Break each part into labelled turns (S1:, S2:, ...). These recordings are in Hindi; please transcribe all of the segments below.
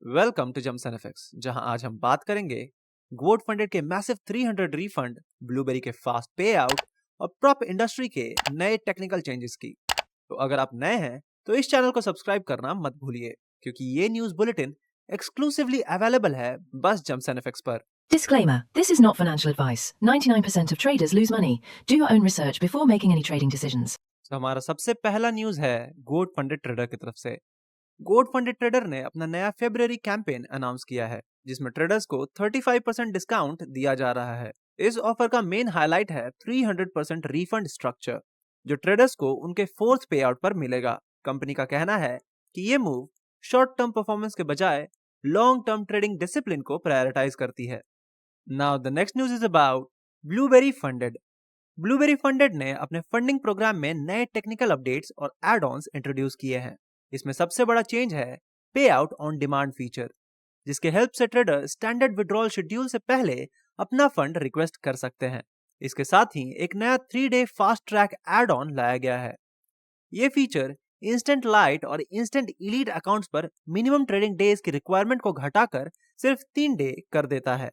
S1: वेलकम टू जम्स एंड एफएक्स, जहां आज हम बात करेंगे गोट फंडेड के मैसिव 300 रिफंड, ब्लूबेरी के फास्ट पे आउट और प्रॉप इंडस्ट्री के नए टेक्निकल चेंजेस की। तो अगर आप नए हैं तो इस चैनल को सब्सक्राइब करना मत भूलिए, क्योंकि ये न्यूज़ बुलेटिन एक्सक्लूसिवली अवेलेबल है बस जम्स एंड एफएक्स पर।
S2: Disclaimer: This is not financial advice. 99% of traders lose money. Do your own research before making any trading decisions.
S1: तो हमारा सबसे पहला न्यूज़ है गोट फंडेड ट्रेडर की तरफ से। गोट फंडेड ट्रेडर ने अपना नया फेब्रुअरी कैंपेन अनाउंस किया है, जिसमें ट्रेडर्स को 35% डिस्काउंट दिया जा रहा है। इस ऑफर का मेन हाईलाइट है 300% रिफंड स्ट्रक्चर, जो ट्रेडर्स को उनके फोर्थ पे आउट पर मिलेगा। कंपनी का कहना है कि ये मूव शॉर्ट टर्म परफॉर्मेंस के बजाय लॉन्ग टर्म ट्रेडिंग डिसिप्लिन को प्रायोरिटाइज करती है। Now the next news is about blueberry funded. Blueberry funded ने अपने फंडिंग प्रोग्राम में नए टेक्निकल अपडेट्स और एड ऑन्स इंट्रोड्यूस किए हैं। इसमें सबसे बड़ा चेंज है पे आउट ऑन डिमांड फीचर, जिसके हेल्प से ट्रेडर स्टैंडर्ड विड्रॉल शेड्यूल से पहले अपना फंड रिक्वेस्ट कर सकते हैं। इसके साथ ही एक नया 3 day fast track add on लाया गया है। ये फीचर इंस्टेंट लाइट और इंस्टेंट इलीट अकाउंट्स पर मिनिमम ट्रेडिंग डेज की रिक्वायरमेंट को घटाकर सिर्फ 3 डे कर देता है।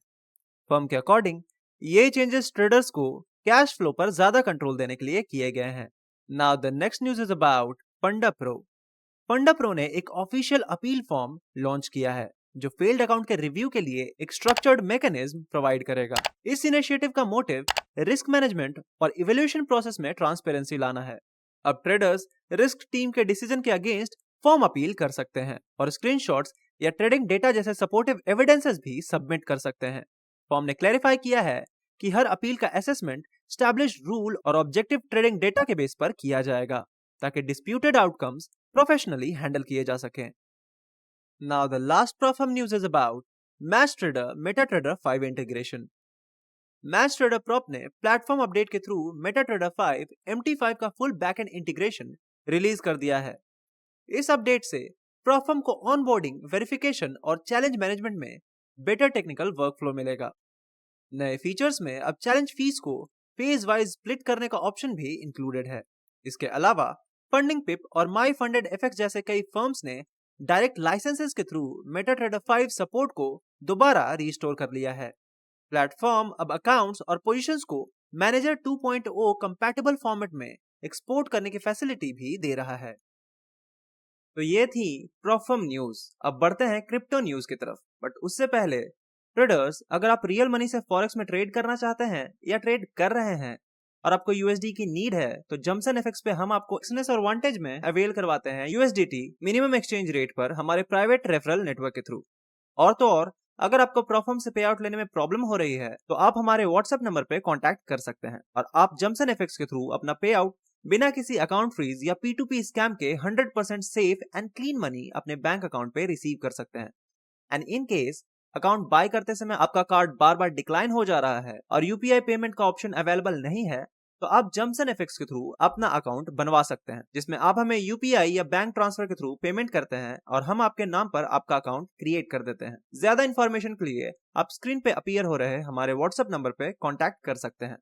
S1: फर्म के अकॉर्डिंग ये चेंजेस ट्रेडर्स को कैश फ्लो पर ज्यादा कंट्रोल देने के लिए किए गए हैं। Now the next news is about Panda pro. Panda pro ने एक ऑफिशियल अपील फॉर्म लॉन्च किया है, जो फेल्ड अकाउंट के रिव्यू के लिए एक स्ट्रक्चर्ड मैकेनिज्म प्रोवाइड करेगा। इस इनिशिएटिव का मोटिव रिस्क मैनेजमेंट और इवैल्यूएशन प्रोसेस में ट्रांसपेरेंसी लाना है। अब ट्रेडर्स रिस्क टीम के डिसीजन के अगेंस्ट फॉर्म अपील कर सकते हैं और स्क्रीनशॉट्स या ट्रेडिंग डेटा जैसे सपोर्टिव एविडेंसेस भी सबमिट कर सकते हैं। फॉर्म ने क्लैरिफाई किया है कि हर अपील का असेसमेंट स्टैब्लिश्ड रूल और ऑब्जेक्टिव ट्रेडिंग डेटा के बेस पर किया जाएगा, ताकि डिस्प्यूटेड आउटकम्स प्रोफेशनली हैंडल किए जा सकें। Now the last prop firm news is about MatchTrader MetaTrader 5 integration. MatchTrader prop ने प्लेटफॉर्म अपडेट के थ्रू मेटाट्रेडर 5 MT5 का फुल बैकएंड इंटीग्रेशन रिलीज कर दिया है। इस अपडेट से प्रोफॉर्म को ऑनबोर्डिंग, वेरिफिकेशन और चैलेंज मैनेजमेंट में बेटर टेक्निकल वर्कफ्लो मिलेगा। नए फीचर्स में अब चैलेंज फीस को फेज वाइज स्प्लिट करने का ऑप्शन भी इंक्लूडेड है। इसके अलावा फंडिंग पिप और माई फंडेड एफएक्स जैसे कई फर्म्स ने डायरेक्ट लाइसेंसेस के थ्रू मेटाट्रेडर 5 सपोर्ट को दोबारा रिस्टोर कर लिया है। प्लेटफॉर्म अब अकाउंट्स और पोजीशंस को मैनेजर 2.0 कंपैटिबल फॉर्मेट में एक्सपोर्ट करने की फैसिलिटी भी दे रहा है। तो ये थी प्रोफर्म न्यूज। अब बढ़ते हैं क्रिप्टो न्यूज की तरफ, बट उससे पहले ट्रेडर्स, अगर आप रियल मनी से फॉरेक्स में ट्रेड करना चाहते हैं या ट्रेड कर रहे हैं और आपको यूएसडी की नीड है, तो जम्सन एफएक्स पे हम आपको एक्सनेस और वांटेज में अवेल करवाते हैं यूएसडीटी मिनिमम एक्सचेंज रेट पर हमारे प्राइवेट रेफरल नेटवर्क के थ्रू। और तो और, अगर आपको प्रोफर्म से पे आउट लेने में प्रॉब्लम हो रही है तो आप हमारे व्हाट्सएप नंबर पे कांटेक्ट कर सकते हैं और आप जम्सन एफएक्स के थ्रू अपना पे आउट बिना किसी अकाउंट फ्रीज या P2P स्कैम के 100% सेफ एंड क्लीन मनी अपने बैंक अकाउंट पे रिसीव कर सकते हैं। And in case account by करते समय आपका कार्ड बार बार डिक्लाइन हो जा रहा है और यूपीआई पेमेंट का ऑप्शन अवेलेबल नहीं है, तो आप जम्सन एफएक्स के थ्रू अपना अकाउंट बनवा सकते हैं, जिसमें आप हमें यूपीआई या बैंक ट्रांसफर के थ्रू पेमेंट करते हैं और हम आपके नाम पर आपका अकाउंट क्रिएट कर देते हैं। ज्यादा इंफॉर्मेशन के लिए आप स्क्रीन पे अपीयर हो रहे हमारे व्हाट्सएप नंबर पे कॉन्टैक्ट कर सकते हैं।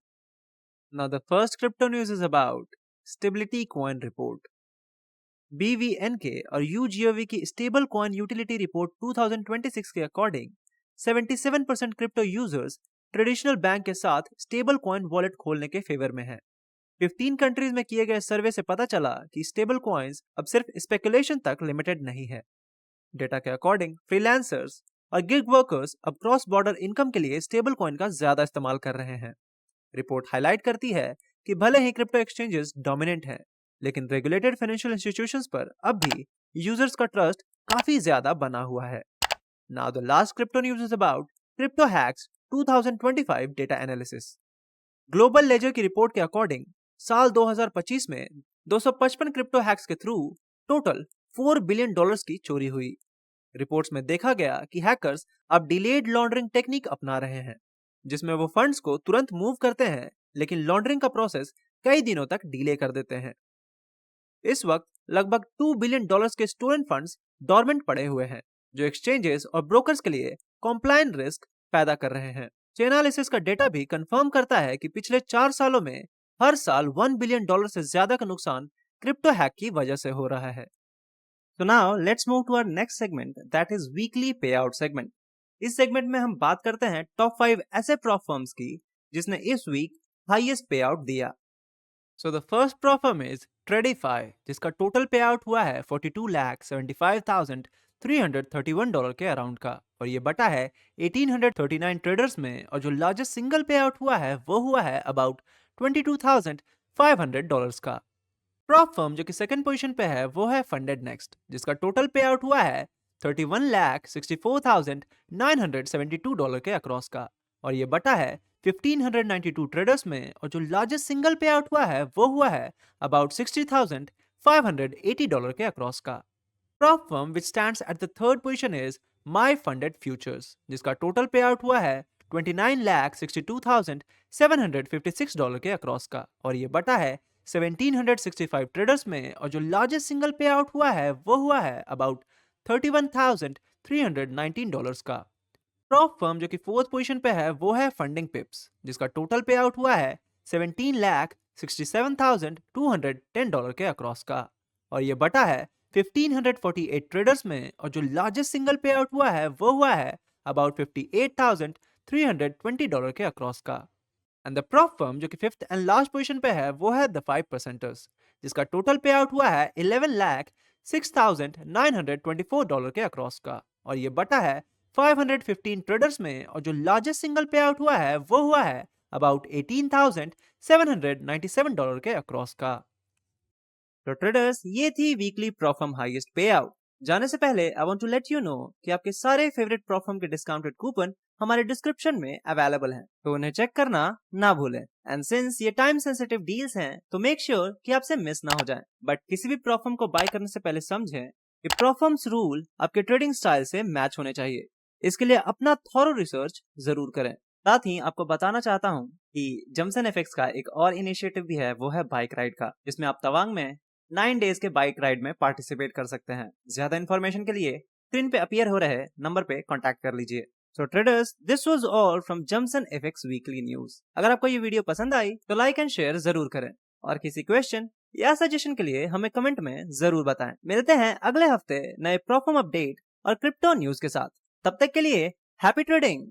S1: Now the first crypto news is about stability coin report. BVNK और UGOV की स्टेबल कॉइन यूटिलिटी रिपोर्ट 2026 के according 77% crypto users traditional bank के साथ स्टेबल कॉइन वॉलेट खोलने के फेवर में हैं। 15 कंट्रीज में किए गए सर्वे से पता चला कि स्टेबल कॉइन्स अब सिर्फ स्पेकुलेशन तक लिमिटेड नहीं है। डेटा के अकॉर्डिंग फ्रीलांसर्स और गिग वर्कर्स अब क्रॉस बॉर्डर इनकम के लिए स्टेबल कॉइन का ज्यादा इस्तेमाल कर रहे हैं। रिपोर्ट हाईलाइट करती है कि भले ही क्रिप्टो एक्सचेंजेस डोमिनेंट हैं, लेकिन रेगुलेटेड फाइनेंशियल इंस्टीट्यूशंस पर अब भी यूजर्स का ट्रस्ट काफी ज्यादा बना हुआ है। Now the last crypto news is about crypto hacks 2025 data analysis. Global ledger की रिपोर्ट के अकॉर्डिंग साल 2025 में 255 क्रिप्टो हैक्स के थ्रू टोटल $4 बिलियन की चोरी हुई। रिपोर्ट्स में देखा गया कि हैकर्स अब डिलेड लॉन्ड्रिंग टेक्निक अपना रहे हैं, जिसमें वो फंड्स को तुरंत मूव करते हैं, लेकिन लॉन्ड्रिंग का प्रोसेस कई दिनों तक डिले कर देते हैं। इस वक्त लगभग $2 बिलियन के स्टोलन फंड्स डॉर्मेंट पड़े हुए हैं, जो एक्सचेंजेस और ब्रोकर्स के लिए कॉम्प्लायंट रिस्क पैदा कर रहे हैं। चेनालिसिस का डेटा भी कंफर्म करता है कि पिछले 4 सालों में हर साल $1 बिलियन से ज्यादा का नुकसान क्रिप्टो हैक की वजह से हो रहा है। So now let's move to our next segment, that is weekly payout segment. इस सेगमेंट में हम बात करते हैं टॉप 5 ऐसे प्रॉप फर्म्स की जिसने इस वीक हाईएस्ट पे आउट दिया. So the first prop firm is Tradeify, जिसका टोटल पे आउट हुआ है 42,75,331 डॉलर के अराउंड का, और ये बटा है 1839 ट्रेडर्स में, और जो लार्जेस्ट सिंगल पे आउट हुआ है वो हुआ है अबाउट 22,500 डॉलर्स का. प्रॉप फर्म जो कि सेकंड पोजीशन पे है वो है फंडेड नेक्स्ट, जिसका टोटल पे आउट हुआ है 31,64,972 डॉलर के अक्रॉस का, और ये बटा है 1592 ट्रेडर्स में, और जो लार्जेस्ट सिंगल पे आउट हुआ है वो हुआ है अबाउट 60,580 डॉलर के अक्रॉस का. Prop firm which stands at the third position is my funded futures, जिसका टोटल पे आउट हुआ है 29,62,756 डॉलर के अक्रॉस का, और ये बटा है 1765 ट्रेडर्स में, और जो लार्जेस्ट सिंगल पे आउट हुआ है वो हुआ है अबाउट 31,319 डॉलर्स का. प्रॉप फर्म जो कि फोर्थ पोजीशन पे है वो है फंडिंग पिप्स, जिसका टोटल पे आउट हुआ है 17,67,210 डॉलर के अक्रॉस का, और ये बटा है 1548 ट्रेडर्स में, और जो लार्जेस्ट सिंगल पे आउट हुआ है वो हुआ है अबाउट 58,320 डॉलर के अक्रॉस का. एंड द प्रॉप फर्म जो कि फिफ्थ एंड लास्ट पोजीशन पे है वो है द 5%ers, जिसका टोटल पे आउट हुआ है 11,06,924 डॉलर के अक्रॉस का, और ये बटा है 515 ट्रेडर्स में, और जो लार्जेस्ट सिंगल पे आउट हुआ है वो हुआ है अबाउट 18,797 डॉलर के अक्रॉस का. तो ट्रेडर्स, ये थी weekly prop firm highest pay out. जाने से पहले I want to let you know कि आपके सारे फेवरेट प्रॉप फर्म के डिस्काउंटेड कूपन हमारे डिस्क्रिप्शन में अवेलेबल हैं, तो उन्हें चेक करना ना भूलें. एंड सिंस ये टाइम सेंसिटिव डील्स हैं तो मेक श्योर कि आपसे मिस ना हो जाएं. बट किसी भी प्रॉप फर्म को बाय करने से पहले समझें कि प्रॉप फर्म्स रूल आपके ट्रेडिंग स्टाइल से मैच होने चाहिए. इसके लिए अपना थॉरो रिसर्च जरूर करें. साथ ही आपको बताना चाहता हूँ कि जमसन एफएक्स का एक और इनिशिएटिव भी है, वो है बाइक राइड का, जिसमें आप तवांग में 9 डेज के बाइक राइड में पार्टिसिपेट कर सकते हैं. ज्यादा इन्फॉर्मेशन के लिए स्क्रीन पे अपीयर हो रहे नंबर पे कांटेक्ट कर लीजिए. So traders, this was all from Jamson FX weekly news. अगर आपको ये वीडियो पसंद आई तो लाइक एंड शेयर जरूर करें, और किसी क्वेश्चन या सजेशन के लिए हमें कमेंट में जरूर बताएं. मिलते हैं अगले हफ्ते नए प्रॉप फर्म अपडेट और क्रिप्टो न्यूज के साथ. तब तक के लिए हैप्पी ट्रेडिंग.